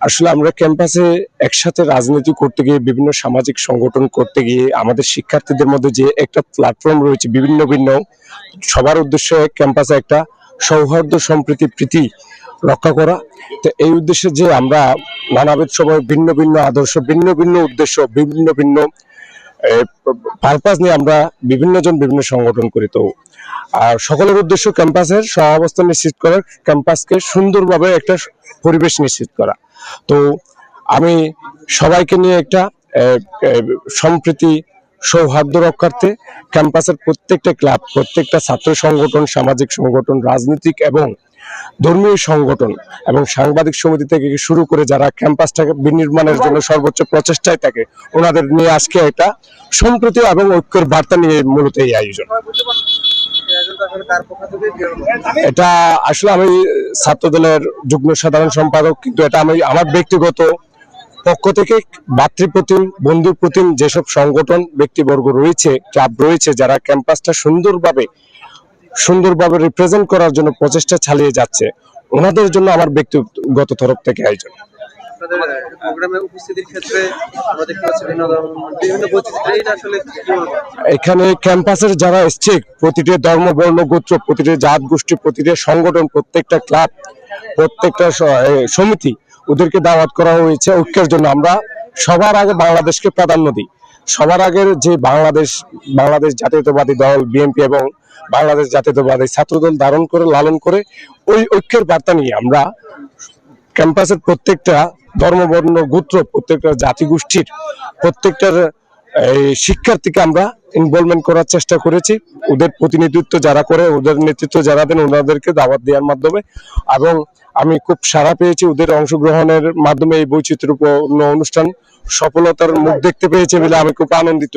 আসলে আমরা ক্যাম্পাসে একসাথে রাজনীতি করতে গিয়ে, বিভিন্ন সামাজিক সংগঠন করতে গিয়ে আমাদের শিক্ষার্থীদের মধ্যে যে একটা প্ল্যাটফর্ম রয়েছে ভিন্ন ভিন্ন, সবার উদ্দেশ্যে ক্যাম্পাসে একটা সৌহার্দ্য সম্প্রীতি প্রীতি রক্ষা করা। তো এই উদ্দেশ্যে যে আমরা নানাবিধ সময় ভিন্ন ভিন্ন আদর্শ, ভিন্ন ভিন্ন উদ্দেশ্য, বিভিন্ন ভিন্ন পারপাস নিয়ে আমরা বিভিন্ন জন বিভিন্ন সংগঠন করি। তো আর সকলের উদ্দেশ্য ক্যাম্পাসের সহাবস্থান নিশ্চিত করা, ক্যাম্পাসকে সুন্দরভাবে একটা পরিবেশ নিশ্চিত করা। তো আমি সবাইকে নিয়ে একটা সম্প্রীতি সৌহার্দ্য রক্ষার্থে ক্যাম্পাসের প্রত্যেকটা ক্লাব, প্রত্যেকটা ছাত্র সংগঠন, সামাজিক সংগঠন, রাজনৈতিক এবং ধর্মীয় সংগঠন এবং সাংবাদিক সমিতি থেকে শুরু করে যারা ক্যাম্পাসটাকে বিনির্মাণের জন্য সর্বোচ্চ প্রচেষ্টায় থাকে, ওনাদের নিয়ে আজকে একটা সম্প্রীতি এবং ঐক্যের বার্তা নিয়ে মূলত এই আয়োজন। এটা আসলে আমি ছাত্রদলের যুগ্ম সাধারণ সম্পাদক, কিন্তু এটা আমি আমার ব্যক্তিগত পক্ষ থেকে ভাতৃপ্রতিম, বন্ধুপ্রতিম যেসব সংগঠন, ব্যক্তিবর্গ রয়েছে, ক্লাব রয়েছে, যারা ক্যাম্পাসটা সুন্দরভাবে রিপ্রেজেন্ট করার জন্য প্রচেষ্টা চালিয়ে যাচ্ছে, ওনাদের জন্য আমার ব্যক্তিগত তরফ থেকে আয়োজন। এখানে ক্যাম্পাসের যারা এসছে, প্রতিটি ধর্ম, বর্ণ, গোত্র, প্রতিটি জাত গোষ্ঠী, প্রতিটি সংগঠন, প্রত্যেকটা ক্লাব, প্রত্যেকটা সমিতি, ওদেরকে দাওয়াত করা হয়েছে ঐক্যের জন্য। আমরা সবার আগে বাংলাদেশকে প্রাধান্য দিই। সবার আগের যে বাংলাদেশ জাতীয়তাবাদী দল বিএনপি এবং বাংলাদেশ জাতীয়তাবাদী ছাত্রদল ধারণ করে, লালন করে, ওই ঐক্যের বার্তা নিয়ে আমরা ক্যাম্পাসের প্রত্যেকটা ধর্ম, বর্ণ, গোত্র, প্রত্যেকটা জাতিগোষ্ঠীর প্রত্যেকটার শিক্ষার্থীকে আমরা ইনভলভমেন্ট করার চেষ্টা করেছি। ওদের প্রতিনিধিত্ব যারা করে, ওদের নেতৃত্ব যারা দেন, ওনাদেরকে দাওয়াত দেওয়ার মাধ্যমে, এবং আমি খুব সাড়া পেয়েছি ওদের অংশগ্রহণের মাধ্যমে। এই বৈচিত্র্যপূর্ণ অনুষ্ঠান সফলতার মুখ দেখতে পেয়েছে বলে আমি খুব আনন্দিত।